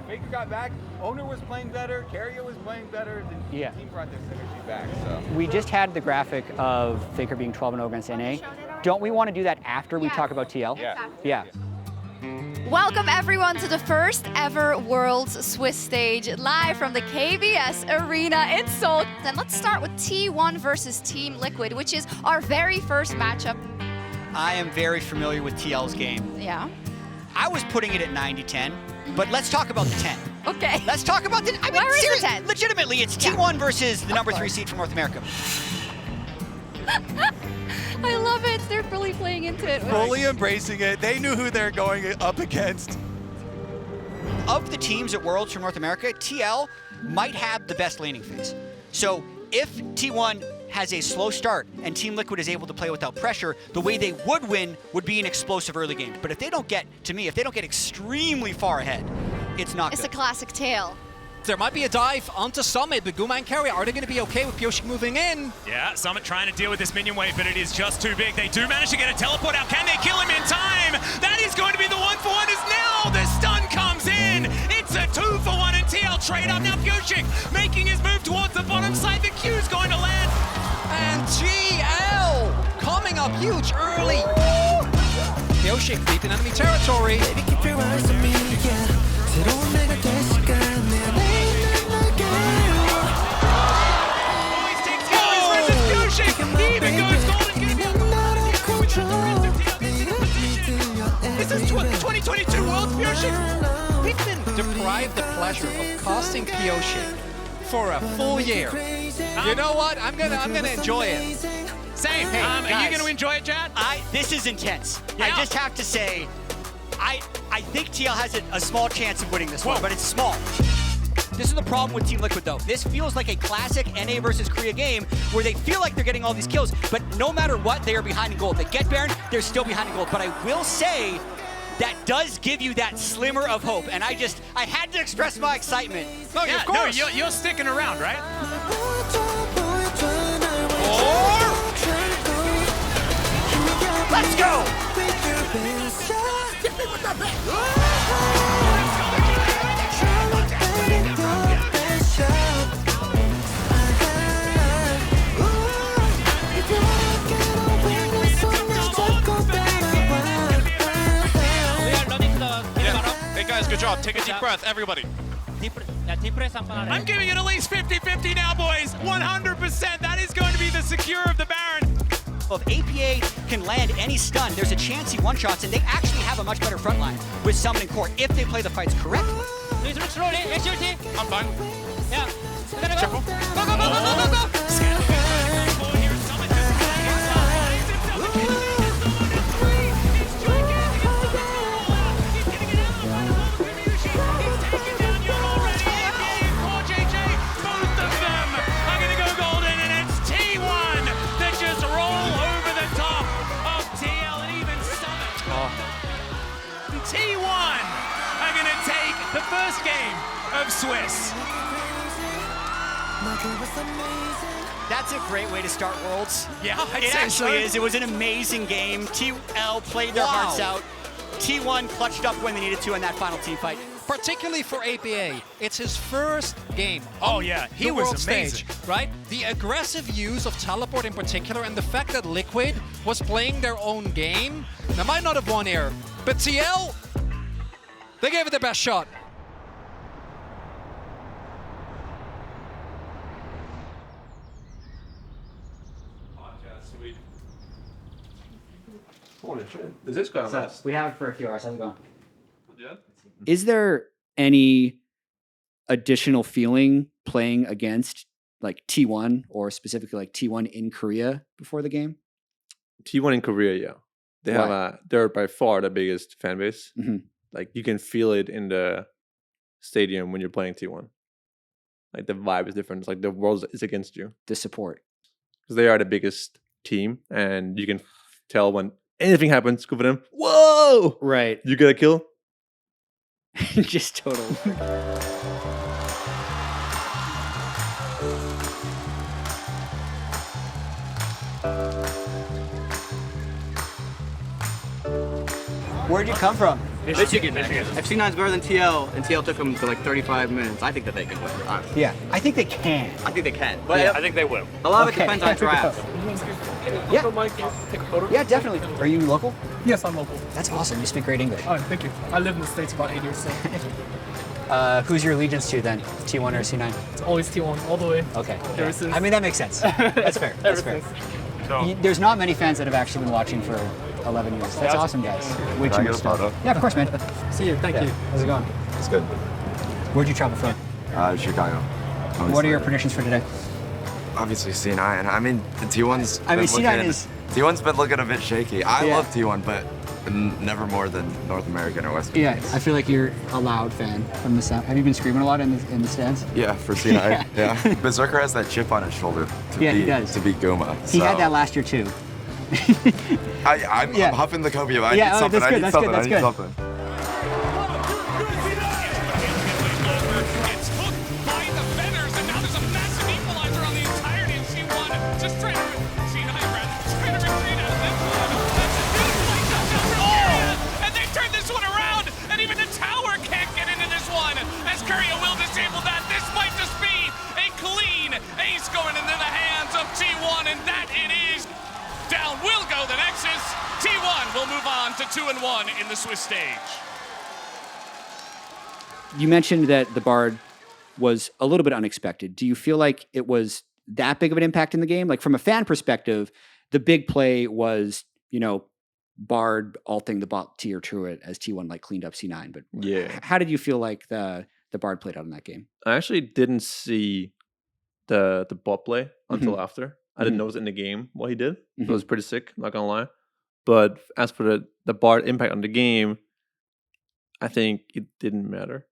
Faker got back, Owner was playing better, Carrier was playing better, the team brought their synergy back. So we just had the graphic of Faker being 12-0 against NA. Don't we want to do that after we talk about TL? Yeah. Welcome everyone to the first ever Worlds Swiss stage, live from the KBS Arena in Seoul. And let's start with T1 versus Team Liquid, which is our very first matchup. I am very familiar with TL's game. Yeah. I was putting it at 90-10, but let's talk about the 10. Okay. Let's talk about the, I mean, Where is the 10? Legitimately, it's T1 versus the number 3 seed from North America. I love it. They're fully playing into it. Fully embracing it. They knew who they're going up against. Of the teams at Worlds from North America, TL might have the best laning phase. So if T1 has a slow start and Team Liquid is able to play without pressure, the way they would win would be an explosive early game. But if they don't get, to me, if they don't get extremely far ahead, it's not good. It's a classic tale. There might be a dive onto Summit, but Guma and Carrier, are they going to be okay with Pyosik moving in? Yeah, Summit trying to deal with this minion wave, but it is just too big. They do manage to get a teleport out. Can they kill him in time? That is going to be the 1-for-1 as now the stun comes in. It's a 2-for-1 and TL trade up. Now Pyosik making his move towards the bottom side. The Q is going to land. And GL coming up huge early. Pyosik deep in enemy territory. This is 2022 World Pyosik. We've been deprived the pleasure of casting Pyosik for a full year. You know what? I'm gonna enjoy it. Same. Hey, are guys, you going to enjoy it, Jatt? This is intense. Yeah. I just have to say, I think TL has a small chance of winning this one, but it's small. This is the problem with Team Liquid, though. This feels like a classic NA versus Korea game where they feel like they're getting all these kills, but no matter what, they are behind in gold. They get Baron, they're still behind in gold. But I will say, that does give you that slimmer of hope, and I had to express my excitement. Oh, yeah, of course. No, you're sticking around, right? Let's go! Hey guys, good job. Take a deep breath, everybody. I'm giving it at least 50-50 now, boys. 100%. That is going to be the secure of the Baron. If APA can land any stun, there's a chance he one-shots, and they actually have a much better front line with Summon and Core if they play the fights correctly. I'm fine. Yeah. Careful. Go, go, go, go, go, go, go. T1 are going to take the first game of Swiss. That's a great way to start Worlds. Yeah, it actually is. It was an amazing game. TL played their hearts out. T1 clutched up when they needed to in that final team fight. Particularly for APA, it's his first game. Oh yeah, he was world amazing. Stage, right? The aggressive use of teleport in particular, and the fact that Liquid was playing their own game. They might not have won here, but TL, they gave it their best shot. Is this going on? We have it for a few hours. How's it going? Yeah. Is there any additional feeling playing against like T1 or specifically like T1 in Korea before the game? T1 in Korea, yeah. They have they're by far the biggest fan base. Mm-hmm. Like you can feel it in the stadium when you're playing T1. Like the vibe is different. It's like the world is against you. The support. Because they are the biggest team, and you can tell when anything happens, go for them. Whoa! Right. You get a kill? Just total. Where'd you come from? Michigan. If C9's better than TL, and TL took them to like 35 minutes, I think that they can win. Honestly. Yeah, I think they can. I think they can. But I think they will. a lot of Okay. it depends on draft. Yeah, definitely. Are you local? Yes, I'm local. That's awesome. You speak great English. Oh, thank you. I lived in the States about 8 years, so Who's your allegiance to then? T1 or C9? it's always T1 all the way. Okay. Ever since. I mean, that makes sense. That's fair. That's fair. There's not many fans that have actually been watching for 11 years. That's awesome, guys. Way too much stuff. Yeah, of course, man. See you. Thank you. How's it going? It's good. Where'd you travel from? Chicago. What are your predictions for today? Obviously C9. I mean, the T1's I mean, been C9 looking, is... T1's been looking a bit shaky. I Yeah. love T1, but never more than North American or Western. Yeah, I feel like you're a loud fan from the sound. Have you been screaming a lot in the stands? Yeah, for C9. yeah. Berserker has that chip on his shoulder to Yeah, he beat does. to beat Goma. He had that last year too. I'm huffing the Kobe. I Yeah, need something. that's I good, need that's something. good, I need that's something. It's hooked by the Fenners, and now there's a massive equalizer on the entirety of C1. Just trying to C9 rather trying to retreat out of this one. That's a good play touchdown from Curia, and they turn this one around, and even the tower can't get into this one. As Curia will disable that, this might just be a clean ace going into the hands of T1, and that it is. Down will go the Nexus. T1 will move on to 2-1 in the Swiss stage. You mentioned that the Bard was a little bit unexpected. Do you feel like it was that big of an impact in the game? Like from a fan perspective, the big play was, Bard alting the bot tier to it as T1 like cleaned up C9. But Yeah. how did you feel like the Bard played out in that game? I actually didn't see the bot play until after. I didn't notice in the game what he did. It was pretty sick, not gonna lie. But as for the Bard impact on the game, I think it didn't matter.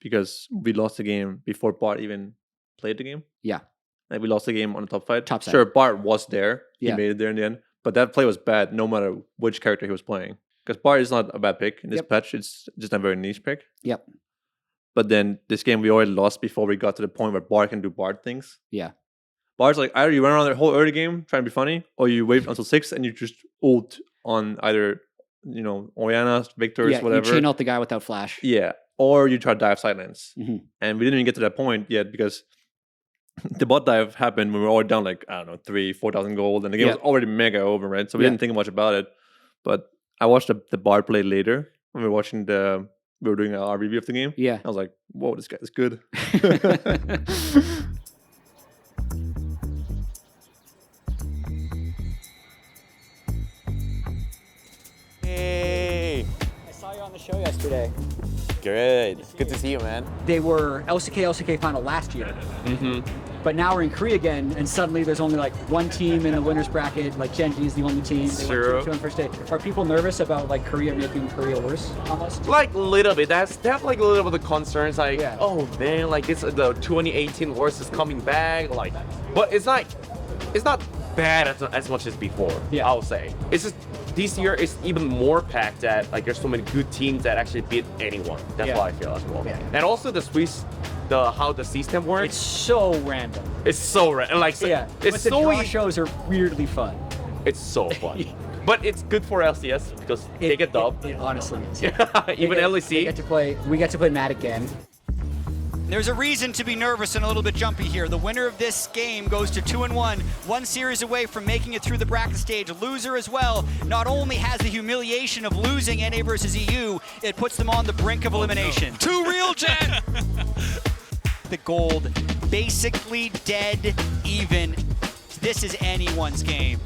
Because we lost the game before Bard even played the game. Yeah. Like we lost the game on the top fight. Top side. Sure, Bard was there. Yeah. He made it there in the end. But that play was bad no matter which character he was playing. Because Bard is not a bad pick in this patch. It's just a very niche pick. Yep. But then this game we already lost before we got to the point where Bard can do Bard things. Yeah. Bard's like either you run around the whole early game trying to be funny, or you wait until 6 and you just ult on either, Oriana, Victor's, Yeah, whatever. you chain out the guy without flash. Yeah. Or you try to dive silence. And we didn't even get to that point yet because the bot dive happened when we were already down 3,000-4,000 gold, and the game was already mega over, right? So we didn't think much about it. But I watched the Bard play later when we were watching we were doing our review of the game. Yeah. I was like, whoa, this guy is good. Hey. I saw you on the show yesterday. Good. Good to see you, man. They were LCK final last year. But now we're in Korea again, and suddenly there's only one team in the winners bracket. Like Genji is the only team. They went 2-2 on first day. Are people nervous about Korea making Korea worse almost? Like a little bit. They have a little bit of concerns. Oh man, this the 2018 Worlds is coming back. But it's not bad as much as before. I would say it's just this year is even more packed. That there's so many good teams that actually beat anyone. That's what I feel as well. And also the Swiss. How the system works. It's so random. It's so random. It's but the draw shows are weirdly fun. It's so fun. But it's good for LCS because they get dub. It honestly is. Even LEC. We get to play Matt again. There's a reason to be nervous and a little bit jumpy here. The winner of this game goes to 2-1, one series away from making it through the bracket stage. Loser as well not only has the humiliation of losing NA versus EU, it puts them on the brink of elimination. Too real, Jatt! The gold basically dead even. This is anyone's game.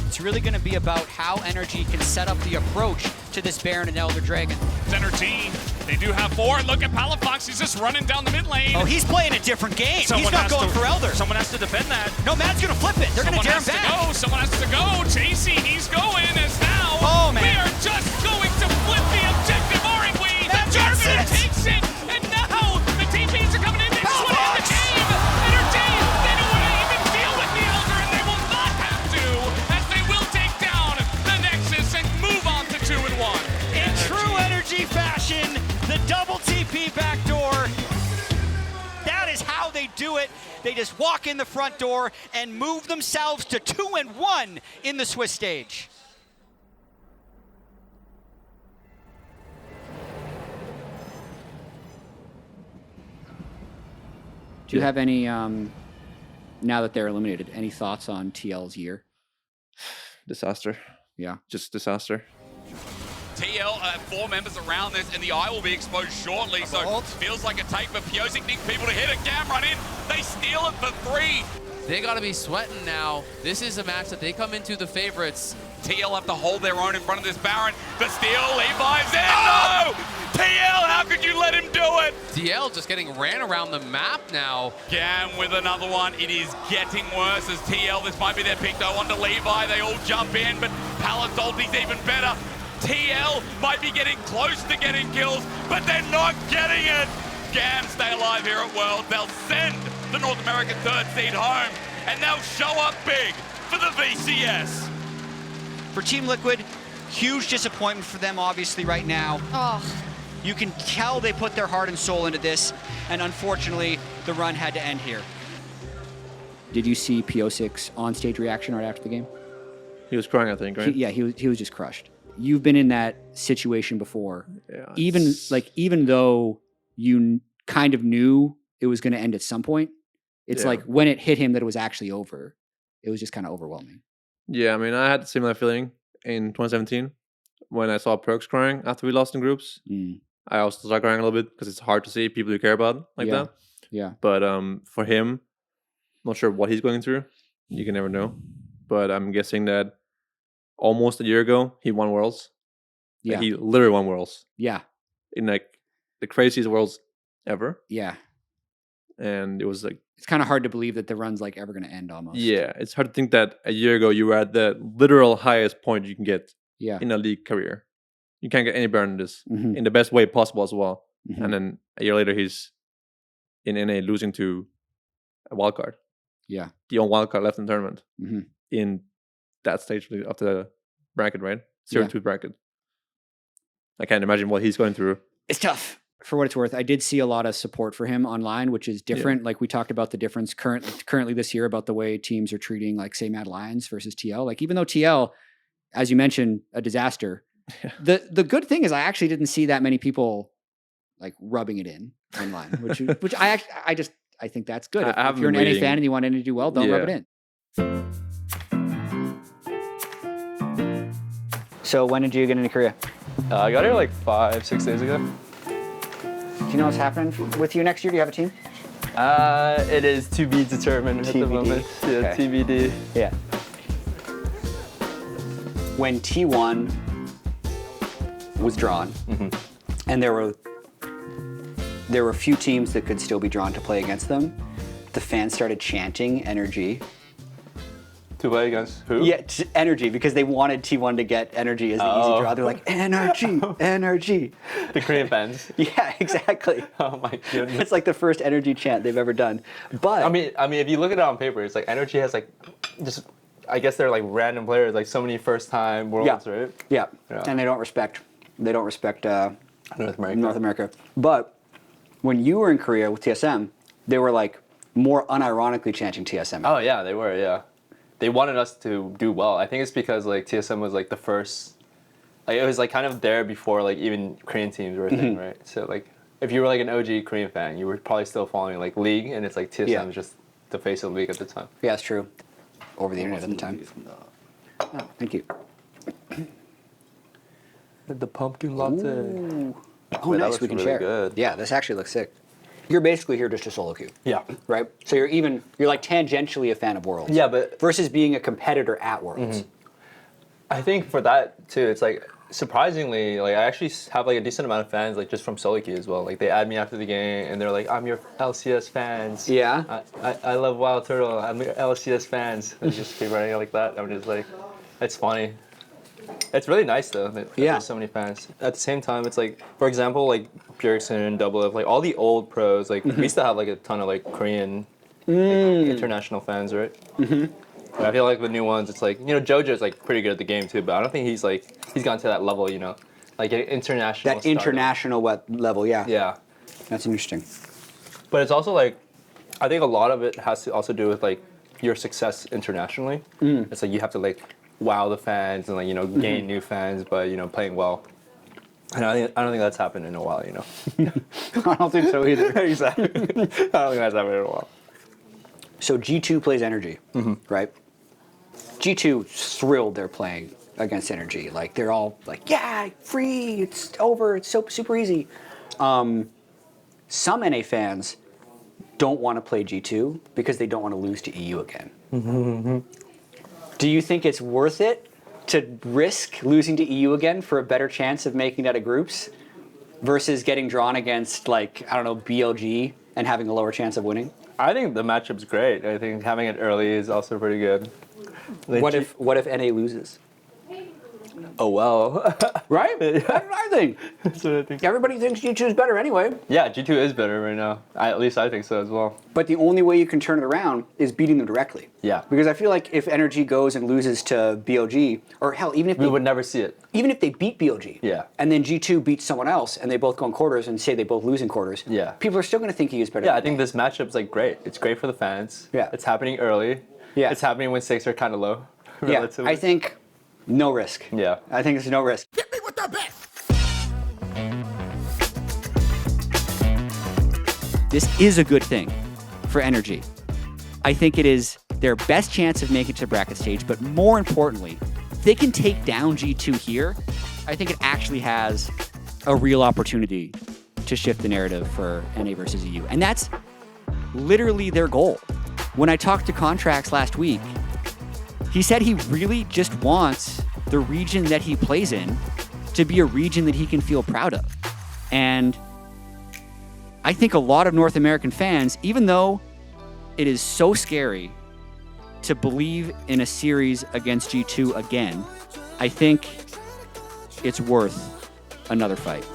It's really going to be about how Energy can set up the approach to this Baron and Elder Dragon. Center team, they do have 4. Look at Palafox, he's just running down the mid lane. Oh, he's playing a different game. He's not going for Elder. Someone has to defend that. No, Matt's going to flip it. They're going to dare him back. Someone has to go. Chasey, he's going as now. Oh, man. We are just going to flip the objective, aren't we? That Germany takes it, and now the TPs are coming in. They just want to end the game. Energy, they don't want to even deal with the Elder, and they will not have to, as they will take down the Nexus and move on to 2-1. In true Energy fashion, the double TP backdoor. That is how they do it. They just walk in the front door and move themselves to 2-1 in the Swiss stage. Do you have any, now that they're eliminated, any thoughts on TL's year? Disaster. Yeah. Just disaster. TL, 4 members around this, and the eye will be exposed shortly, so feels like a take for Piosik. Need people to hit it. Gam run in. They steal it for 3. They got to be sweating now. This is a match that they come into the favorites. TL have to hold their own in front of this Baron. The steal, Levi's in. No! TL, how could you let him do it? TL just getting ran around the map now. Gam with another one. It is getting worse as TL, this might be their pick though, onto Levi. They all jump in, but Palace ulti's even better. TL might be getting close to getting kills, but they're not getting it. Gam stay alive here at Worlds. They'll send the North American 3rd seed home, and they'll show up big for the VCS. For Team Liquid, huge disappointment for them obviously right now. Oh. You can tell they put their heart and soul into this, and unfortunately, the run had to end here. Did you see Piosic's on-stage reaction right after the game? He was crying, I think, right? He was just crushed. You've been in that situation before. Yeah, even though you kind of knew it was going to end at some point, it's like when it hit him that it was actually over, it was just kind of overwhelming. Yeah, I mean, I had a similar feeling in 2017 when I saw Perks crying after we lost in groups. I also started crying a little bit because it's hard to see people you care about like that. Yeah. But for him, not sure what he's going through. You can never know. But I'm guessing that almost a year ago, he won Worlds. Yeah. Like, he literally won Worlds. Yeah. In like the craziest Worlds ever. Yeah. And it was like, it's kind of hard to believe that the run's like ever going to end almost. Yeah, it's hard to think that a year ago you were at the literal highest point you can get in a league career. You can't get any better than this in the best way possible as well. And then a year later, he's in NA losing to a wildcard. Yeah. The only wildcard left in the tournament in that stage of the bracket, right? 0-2 bracket. I can't imagine what he's going through. It's tough. For what it's worth, I did see a lot of support for him online, which is different. Like we talked about the difference currently this year about the way teams are treating, like, say, Mad Lions versus TL. Like, even though TL, as you mentioned, a disaster, the good thing is I actually didn't see that many people like rubbing it in online, which I think that's good. If you're an NA fan and you want NA to do well, don't rub it in. So when did you get into Korea? I got here like 5-6 days ago. Do you know what's happening with you next year? Do you have a team? It is to be determined at the moment. Yeah, okay. TBD. Yeah. When T1 was drawn, and there were a few teams that could still be drawn to play against them, the fans started chanting Energy. To play against who? Yeah, Energy, because they wanted T1 to get Energy as the easy draw. They're like, Energy, Energy. The Korean fans. Yeah, exactly. Oh my goodness. It's like the first Energy chant they've ever done. But I mean, if you look at it on paper, it's like Energy has like just, I guess they're like random players, like so many first-time Worlds, right? Yeah, and they don't respect North America. But when you were in Korea with TSM, they were like more unironically chanting TSM. Oh yeah, they were. Yeah. They wanted us to do well. I think it's because like TSM was like the first, like it was like kind of there before like even Korean teams were a thing, right? So like if you were like an OG Korean fan, you were probably still following like League, and it's like TSM was just the face of the league at the time. Yeah, it's true. Over the internet at the time. Oh, thank you. The pumpkin latte. Ooh. Oh, nice. We can share. Good. Yeah, this actually looks sick. You're basically here just to solo queue. Yeah. Right? So you're like tangentially a fan of Worlds. Yeah, but versus being a competitor at Worlds. I think for that too, it's like surprisingly, like I actually have like a decent amount of fans like just from solo queue as well. Like they add me after the game and they're like, I'm your LCS fans. Yeah. I love WildTurtle. I'm your LCS fans. And just keep running like that. I'm just like, it's funny. It's really nice though. There's so many fans. At the same time, it's like, for example, like Bjergsen, Double F, like all the old pros. Like we used to have like a ton of like Korean like, international fans, right? But I feel like the new ones, it's like, you know, JoJo's like pretty good at the game too, but I don't think he's gotten to that level, you know, like international. That international level, yeah. Yeah. That's interesting. But it's also like, I think a lot of it has to also do with like your success internationally. It's like you have to like wow the fans and like, you know, gain new fans by, you know, playing well. And I don't think that's happened in a while, you know. I don't think so either. Exactly. I don't think that's happened in a while. So G2 plays Energy, right? G2 thrilled they're playing against Energy. Like they're all like, yeah, free, it's over, it's so super easy. Some NA fans don't want to play G2 because they don't want to lose to EU again. Do you think it's worth it to risk losing to EU again for a better chance of making it out of groups versus getting drawn against, like, I don't know, BLG and having a lower chance of winning? I think the matchup's great. I think having it early is also pretty good. What if NA loses? Oh, well. Right? That's what I think. That's what I think. Everybody thinks G2 is better anyway. Yeah, G2 is better right now. At least I think so as well. But the only way you can turn it around is beating them directly. Yeah. Because I feel like if Energy goes and loses to BLG, or hell, even if we would never see it. Even if they beat BLG, and then G2 beats someone else, and they both go in quarters and say they both lose in quarters, people are still going to think he is better. Yeah, I think this matchup's like great. It's great for the fans. Yeah. It's happening early. Yeah. It's happening when stakes are kind of low. Yeah, I think no risk. Yeah. I think it's no risk. Hit me with that bet. This is a good thing for Energy. I think it is their best chance of making it to the bracket stage, but more importantly, if they can take down G2 here, I think it actually has a real opportunity to shift the narrative for NA versus EU. And that's literally their goal. When I talked to Contracts last week, he said he really just wants the region that he plays in to be a region that he can feel proud of. And I think a lot of North American fans, even though it is so scary to believe in a series against G2 again, I think it's worth another fight.